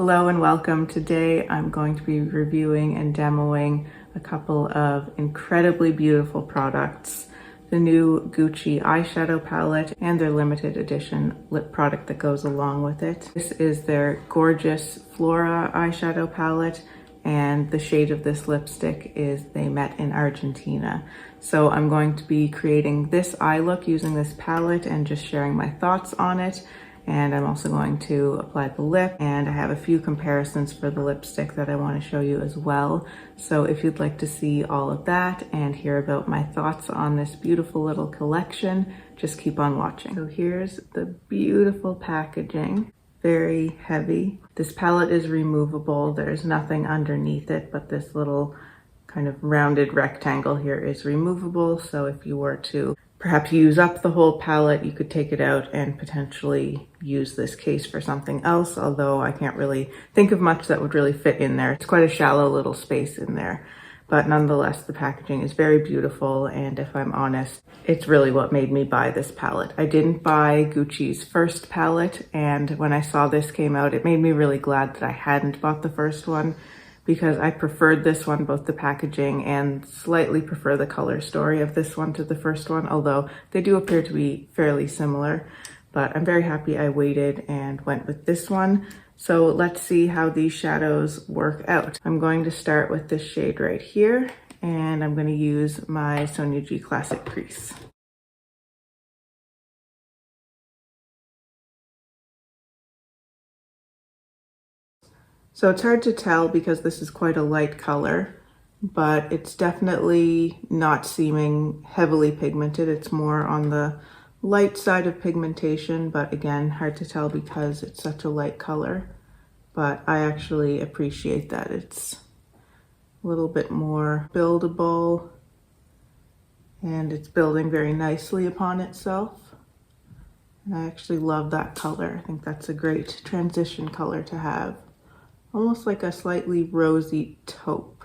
Hello and welcome. Today I'm going to be reviewing and demoing a couple of incredibly beautiful products. The new Gucci eyeshadow palette and their limited edition lip product that goes along with it. This is their Gorgeous Flora eyeshadow palette, and the shade of this lipstick is They Met in Argentina. So I'm going to be creating this eye look using this palette and just sharing my thoughts on it. And I'm also going to apply the lip, and I have a few comparisons for the lipstick that I want to show you as well. So if you'd like to see all of that and hear about my thoughts on this beautiful little collection, just keep on watching. So here's the beautiful packaging, very heavy. This palette is removable. There's nothing underneath it, but this little kind of rounded rectangle here is removable. So if you were to perhaps use up the whole palette, you could take it out and potentially use this case for something else, although I can't really think of much that would really fit in there. It's quite a shallow little space in there, but nonetheless, the packaging is very beautiful, and if I'm honest, it's really what made me buy this palette. I didn't buy Gucci's first palette, and when I saw this came out, it made me really glad that I hadn't bought the first one, because I preferred this one, both the packaging and slightly prefer the color story of this one to the first one, although they do appear to be fairly similar. But I'm very happy I waited and went with this one. So let's see how these shadows work out. I'm going to start with this shade right here, and I'm going to use my Sonia G Classic Crease. So it's hard to tell because this is quite a light color, but it's definitely not seeming heavily pigmented. It's more on the light side of pigmentation, but again, hard to tell because it's such a light color. But I actually appreciate that it's a little bit more buildable, and it's building very nicely upon itself. And I actually love that color. I think that's a great transition color to have. Almost like a slightly rosy taupe.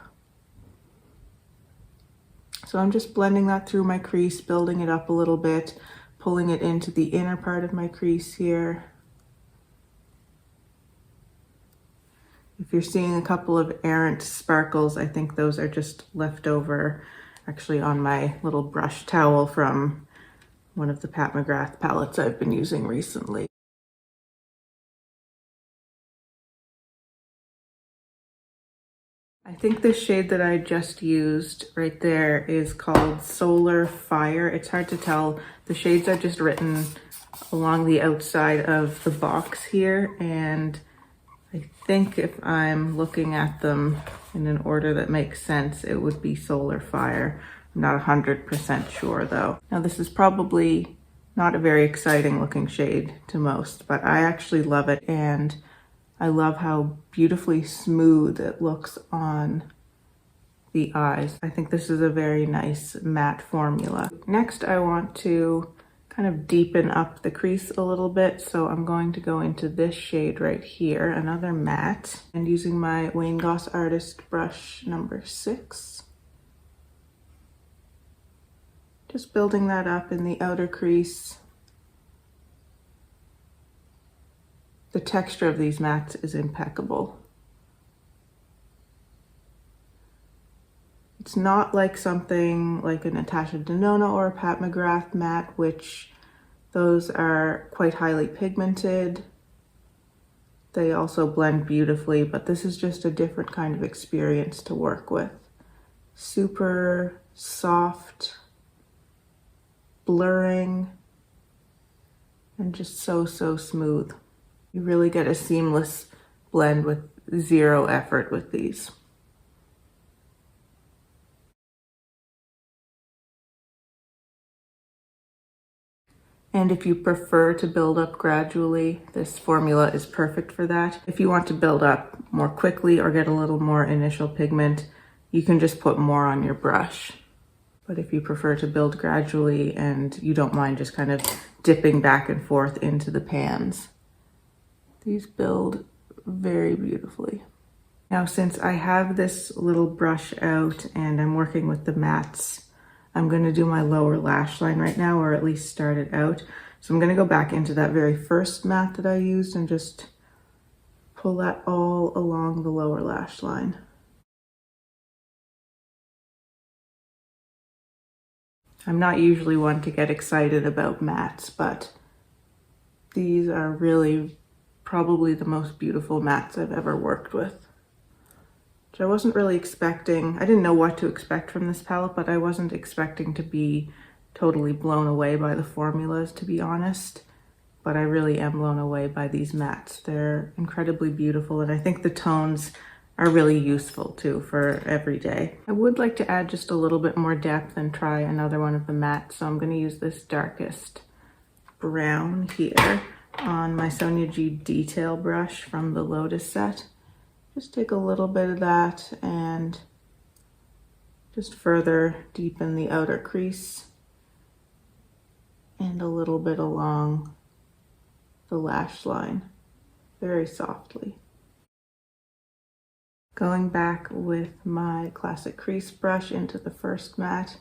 So I'm just blending that through my crease, building it up a little bit, pulling it into the inner part of my crease here. If you're seeing a couple of errant sparkles, I think those are just left over actually on my little brush towel from one of the Pat McGrath palettes I've been using recently. I think the shade that I just used right there is called Solar Fire. It's hard to tell. The shades are just written along the outside of the box here, and I think if I'm looking at them in an order that makes sense, it would be Solar Fire. I'm not 100% sure though. Now this is probably not a very exciting looking shade to most, but I actually love it, and I love how beautifully smooth it looks on the eyes. I think this is a very nice matte formula. Next, I want to kind of deepen up the crease a little bit. So I'm going to go into this shade right here, another matte, and using my Wayne Goss Artist brush number 6. Just building that up in the outer crease. The texture of these mattes is impeccable. It's not like something like a Natasha Denona or a Pat McGrath matte, which those are quite highly pigmented. They also blend beautifully, but this is just a different kind of experience to work with. Super soft, blurring, and just so smooth. You really get a seamless blend with zero effort with these. And if you prefer to build up gradually, this formula is perfect for that. If you want to build up more quickly or get a little more initial pigment, you can just put more on your brush. But if you prefer to build gradually and you don't mind just kind of dipping back and forth into the pans, these build very beautifully. Now, since I have this little brush out and I'm working with the mattes, I'm going to do my lower lash line right now, or at least start it out. So I'm going to go back into that very first matte that I used and just pull that all along the lower lash line. I'm not usually one to get excited about mattes, but these are really probably the most beautiful mattes I've ever worked with. Which I wasn't really expecting. I didn't know what to expect from this palette, but I wasn't expecting to be totally blown away by the formulas, to be honest. But I really am blown away by these mattes. They're incredibly beautiful, and I think the tones are really useful too for every day. I would like to add just a little bit more depth and try another one of the mattes, so I'm going to use this darkest brown here on my Sonia G detail brush from the Lotus set. Just take a little bit of that and just further deepen the outer crease and a little bit along the lash line, very softly. Going back with my classic crease brush into the first matte.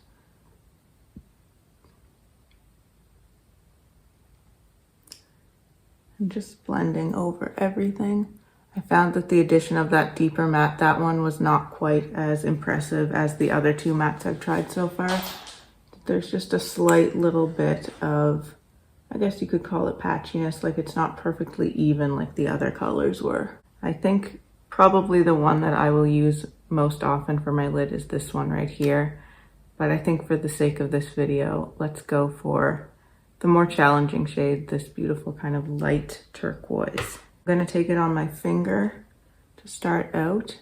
I'm just blending over everything. I found that the addition of that deeper matte, that one was not quite as impressive as the other two mattes I've tried so far. There's just a slight little bit of, I guess you could call it patchiness, like it's not perfectly even like the other colors were. I think probably the one that I will use most often for my lid is this one right here. But I think for the sake of this video, let's go for the more challenging shade, this beautiful kind of light turquoise. I'm going to take it on my finger to start out.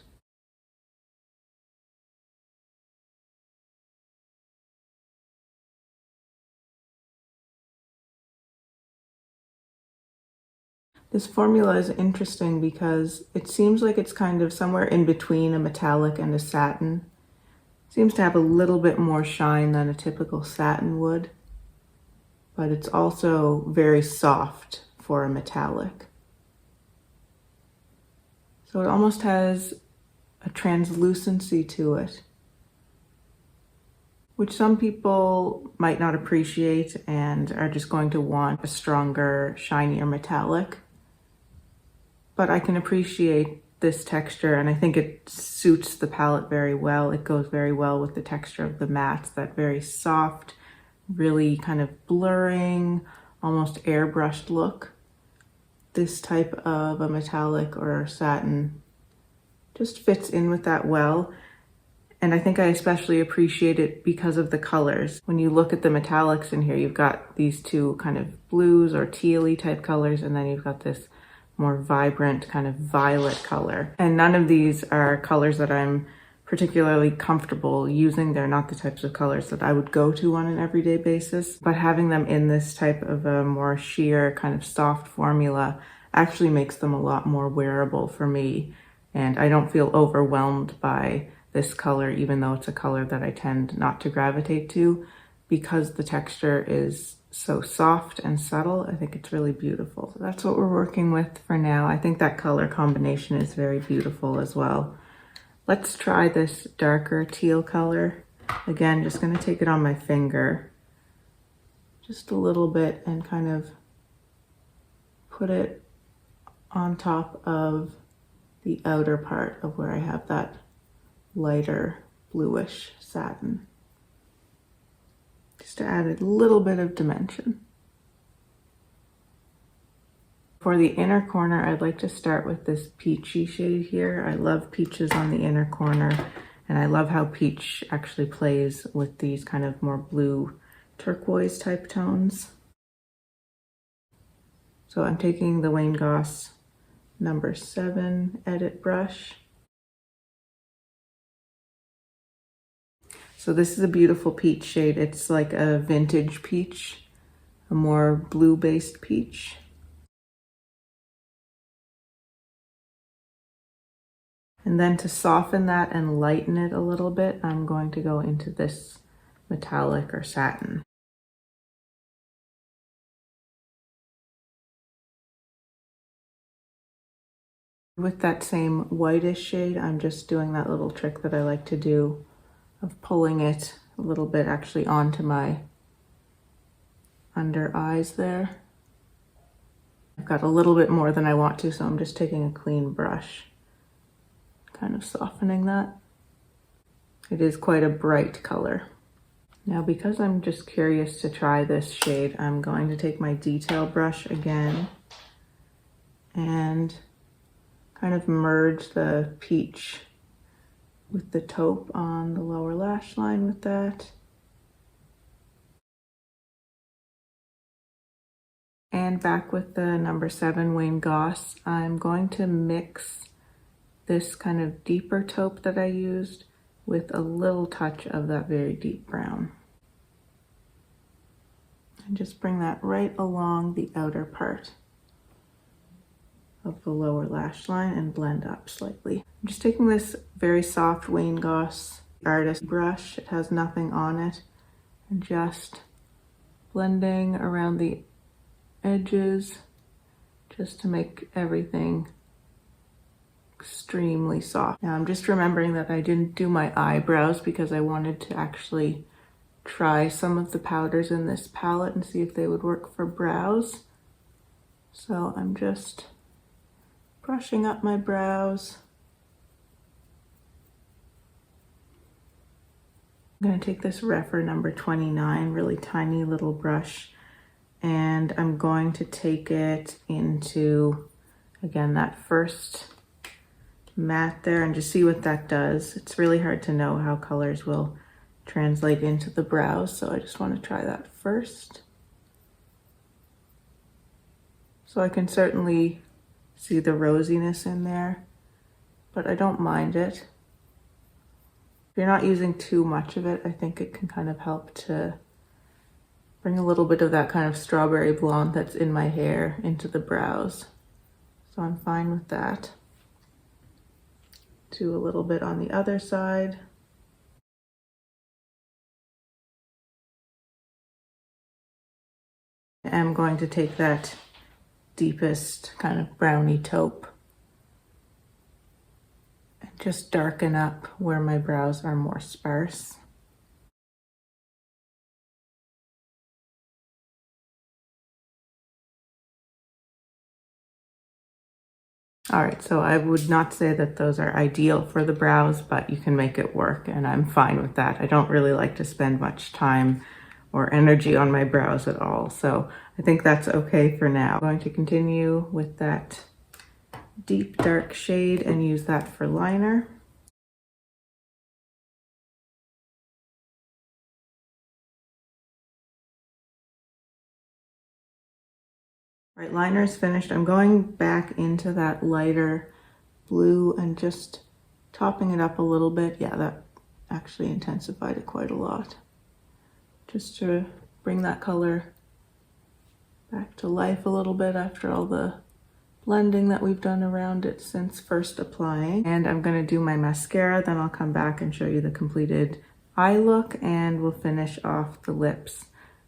This formula is interesting because it seems like it's kind of somewhere in between a metallic and a satin. It seems to have a little bit more shine than a typical satin would, but it's also very soft for a metallic. So it almost has a translucency to it, which some people might not appreciate and are just going to want a stronger, shinier metallic. But I can appreciate this texture, and I think it suits the palette very well. It goes very well with the texture of the mattes, that very soft, really kind of blurring, almost airbrushed look. This type of a metallic or satin just fits in with that well. And I think I especially appreciate it because of the colors. When you look at the metallics in here, you've got these two kind of blues or tealy type colors, and then you've got this more vibrant kind of violet color. And none of these are colors that I'm particularly comfortable using. They're not the types of colors that I would go to on an everyday basis, but having them in this type of a more sheer kind of soft formula actually makes them a lot more wearable for me. And I don't feel overwhelmed by this color, even though it's a color that I tend not to gravitate to, because the texture is so soft and subtle. I think it's really beautiful. So that's what we're working with for now. I think that color combination is very beautiful as well. Let's try this darker teal color. Again, just gonna take it on my finger, just a little bit, and kind of put it on top of the outer part of where I have that lighter bluish satin, just to add a little bit of dimension. For the inner corner, I'd like to start with this peachy shade here. I love peaches on the inner corner, and I love how peach actually plays with these kind of more blue turquoise type tones. So I'm taking the Wayne Goss number 7 edit brush. So this is a beautiful peach shade. It's like a vintage peach, a more blue-based peach. And then to soften that and lighten it a little bit, I'm going to go into this metallic or satin. With that same whitish shade, I'm just doing that little trick that I like to do of pulling it a little bit actually onto my under eyes there. I've got a little bit more than I want to, so I'm just taking a clean brush, kind of softening that. It is quite a bright color. Now, because I'm just curious to try this shade, I'm going to take my detail brush again and kind of merge the peach with the taupe on the lower lash line with that. And back with the number 7 Wayne Goss, I'm going to mix this kind of deeper taupe that I used with a little touch of that very deep brown. And just bring that right along the outer part of the lower lash line and blend up slightly. I'm just taking this very soft Wayne Goss artist brush. It has nothing on it, and just blending around the edges just to make everything extremely soft. Now I'm just remembering that I didn't do my eyebrows because I wanted to actually try some of the powders in this palette and see if they would work for brows. So I'm just brushing up my brows. I'm going to take this Rephr number 29, really tiny little brush, and I'm going to take it into, again, that first matte there and just see what that does. It's really hard to know how colors will translate into the brows, so I just want to try that first. So I can certainly see the rosiness in there, but I don't mind it. If you're not using too much of it, I think it can kind of help to bring a little bit of that kind of strawberry blonde that's in my hair into the brows. So I'm fine with that. Do a little bit on the other side. I'm going to take that deepest kind of browny taupe and just darken up where my brows are more sparse. All right, so I would not say that those are ideal for the brows, but you can make it work, and I'm fine with that. I don't really like to spend much time or energy on my brows at all, so I think that's okay for now. I'm going to continue with that deep dark shade and use that for liner. All right, liner is finished. I'm going back into that lighter blue and just topping it up a little bit. Yeah, that actually intensified it quite a lot. Just to bring that color back to life a little bit after all the blending that we've done around it since first applying. And I'm gonna do my mascara, then I'll come back and show you the completed eye look, and we'll finish off the lips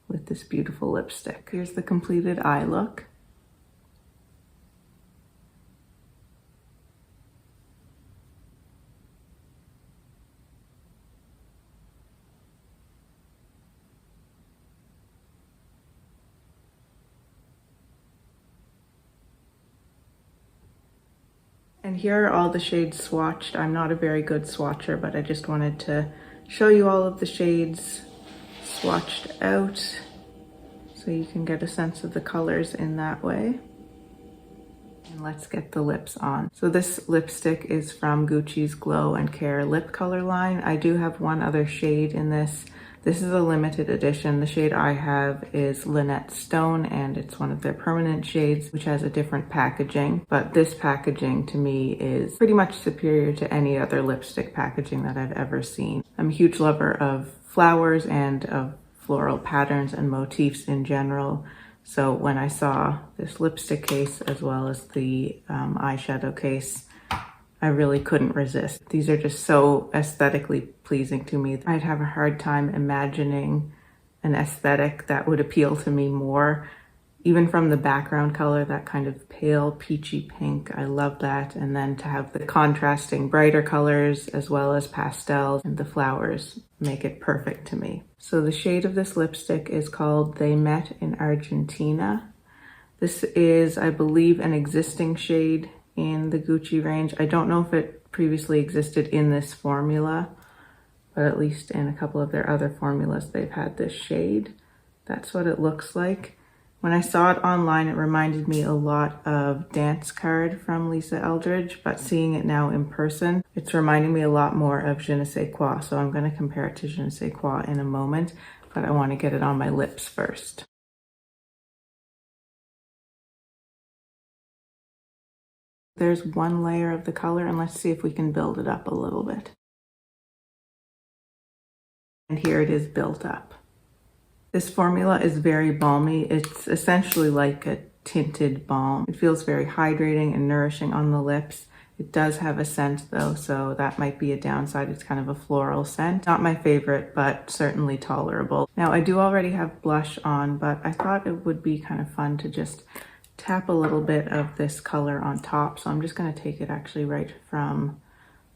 with this beautiful lipstick. Here's the completed eye look. And here are all the shades swatched. I'm not a very good swatcher, but I just wanted to show you all of the shades swatched out so you can get a sense of the colors in that way. And let's get the lips on. So this lipstick is from Gucci's Glow and Care lip color line. I do have one other shade in this. This is a limited edition. The shade I have is Lynette Stone, and it's one of their permanent shades, which has a different packaging. But this packaging to me is pretty much superior to any other lipstick packaging that I've ever seen. I'm a huge lover of flowers and of floral patterns and motifs in general. So when I saw this lipstick case as well as the eyeshadow case, I really couldn't resist. These are just so aesthetically pleasing to me. I'd have a hard time imagining an aesthetic that would appeal to me more. Even from the background color, that kind of pale peachy pink, I love that. And then to have the contrasting brighter colors as well as pastels and the flowers make it perfect to me. So the shade of this lipstick is called They Met in Argentina. This is, I believe, an existing shade in the Gucci range. I don't know if it previously existed in this formula, but at least in a couple of their other formulas, they've had this shade. That's what it looks like. When I saw it online, it reminded me a lot of Dance Card from Lisa Eldridge, but seeing it now in person, it's reminding me a lot more of Je ne sais quoi. So I'm going to compare it to Je ne sais quoi in a moment, but I want to get it on my lips first. There's one layer of the color, and let's see if we can build it up a little bit. And here it is built up. This formula is very balmy. It's essentially like a tinted balm. It feels very hydrating and nourishing on the lips. It does have a scent though, so that might be a downside. It's kind of a floral scent. Not my favorite, but certainly tolerable. Now I do already have blush on, but I thought it would be kind of fun to just tap a little bit of this color on top. So I'm just going to take it actually right from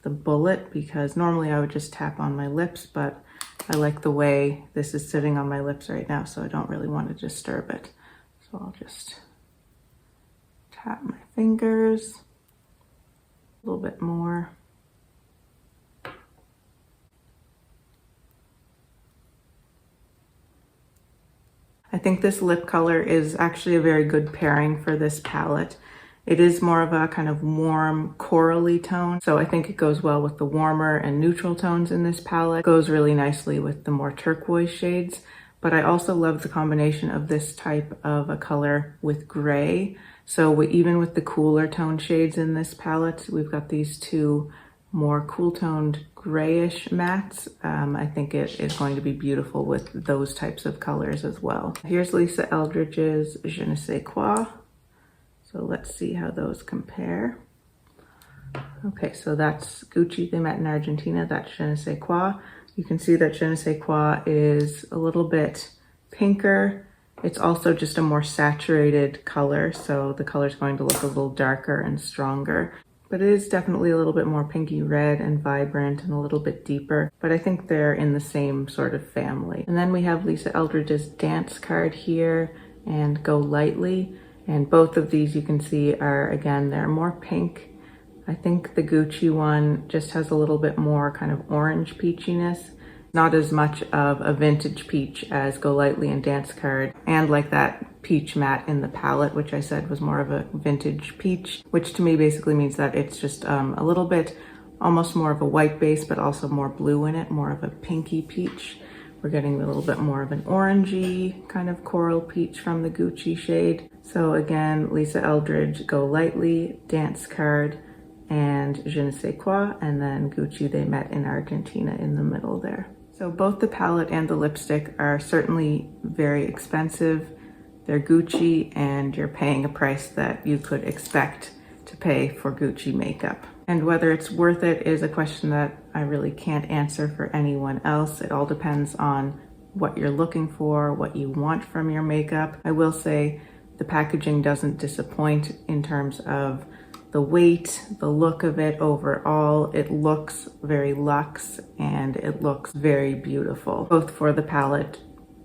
the bullet, because normally I would just tap on my lips, but I like the way this is sitting on my lips right now, so I don't really want to disturb it. So I'll just tap my fingers a little bit more. I think this lip color is actually a very good pairing for this palette. It is more of a kind of warm corally tone, so I think it goes well with the warmer and neutral tones in this palette. It goes really nicely with the more turquoise shades, but I also love the combination of this type of a color with gray. So even with the cooler tone shades in this palette, we've got these two more cool toned grayish mattes. I think it is going to be beautiful with those types of colors as well. Here's Lisa Eldridge's Je ne sais quoi. So let's see how those compare. Okay, so that's Gucci They Met in Argentina. That's Je ne sais quoi. You can see that Je ne sais quoi is a little bit pinker. It's also just a more saturated color, so the color is going to look a little darker and stronger. But it is definitely a little bit more pinky red and vibrant and a little bit deeper, but I think they're in the same sort of family. And then we have Lisa Eldridge's Dance Card here and Go Lightly. And both of these you can see are, again, they're more pink. I think the Gucci one just has a little bit more kind of orange peachiness. Not as much of a vintage peach as Go Lightly and Dance Card, and like that peach matte in the palette, which I said was more of a vintage peach, which to me basically means that it's just a little bit almost more of a white base, but also more blue in it, more of a pinky peach. We're getting a little bit more of an orangey kind of coral peach from the Gucci shade. So again, Lisa Eldridge, Go Lightly, Dance Card, and Je ne sais quoi, and then Gucci They Met in Argentina in the middle there. So both the palette and the lipstick are certainly very expensive. They're Gucci, and you're paying a price that you could expect to pay for Gucci makeup. And whether it's worth it is a question that I really can't answer for anyone else. It all depends on what you're looking for, what you want from your makeup. I will say the packaging doesn't disappoint in terms of the weight, the look of it overall. It looks very luxe and it looks very beautiful, both for the palette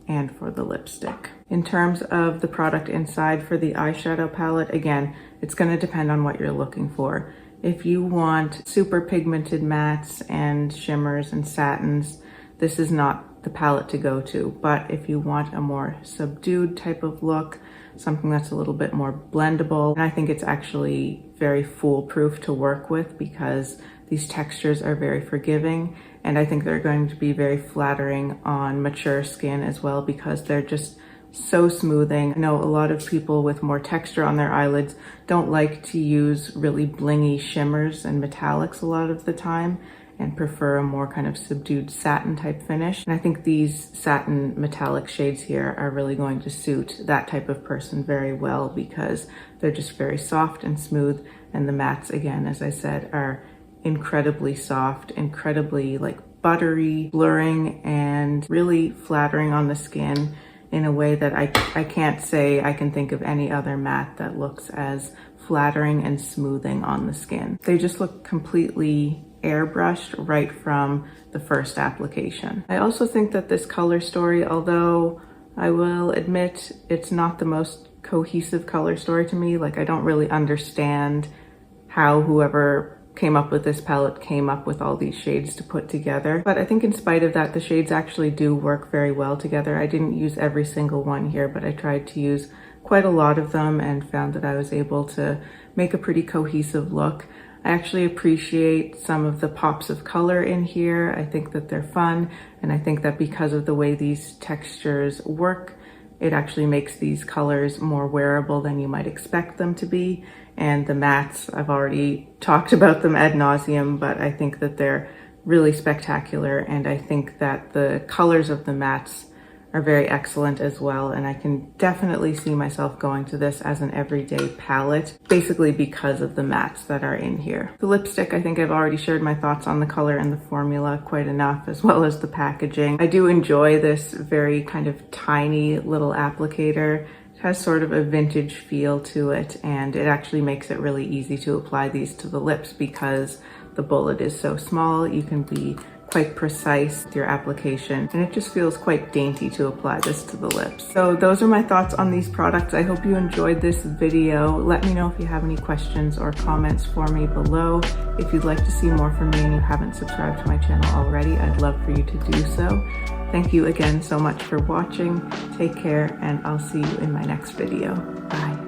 and for the lipstick. In terms of the product inside for the eyeshadow palette, again, it's going to depend on what you're looking for. If you want super pigmented mattes and shimmers and satins, this is not the palette to go to. But if you want a more subdued type of look, something that's a little bit more blendable, and I think it's actually very foolproof to work with because these textures are very forgiving, and I think they're going to be very flattering on mature skin as well because they're just so smoothing. I know a lot of people with more texture on their eyelids don't like to use really blingy shimmers and metallics a lot of the time and prefer a more kind of subdued satin type finish. And I think these satin metallic shades here are really going to suit that type of person very well because they're just very soft and smooth. And the mattes, again, as I said, are incredibly soft, incredibly like buttery, blurring, and really flattering on the skin in a way that I can't say I can think of any other matte that looks as flattering and smoothing on the skin. They just look completely airbrushed right from the first application. I also think that this color story, although I will admit it's not the most cohesive color story to me. Like, I don't really understand how whoever came up with this palette came up with all these shades to put together. But I think in spite of that, the shades actually do work very well together. I didn't use every single one here, but I tried to use quite a lot of them and found that I was able to make a pretty cohesive look. I actually appreciate some of the pops of color in here. I think that they're fun, and I think that because of the way these textures work, it actually makes these colors more wearable than you might expect them to be. And the mattes, I've already talked about them ad nauseum, but I think that they're really spectacular, and I think that the colors of the mattes are very excellent as well, and I can definitely see myself going to this as an everyday palette, basically because of the mattes that are in here. The lipstick, I think I've already shared my thoughts on the color and the formula quite enough, as well as the packaging. I do enjoy this very kind of tiny little applicator. It has sort of a vintage feel to it, and it actually makes it really easy to apply these to the lips because the bullet is so small. You can be quite precise with your application, and it just feels quite dainty to apply this to the lips. So those are my thoughts on these products. I hope you enjoyed this video. Let me know if you have any questions or comments for me below. If you'd like to see more from me and you haven't subscribed to my channel already, I'd love for you to do so. Thank you again so much for watching. Take care, and I'll see you in my next video. Bye.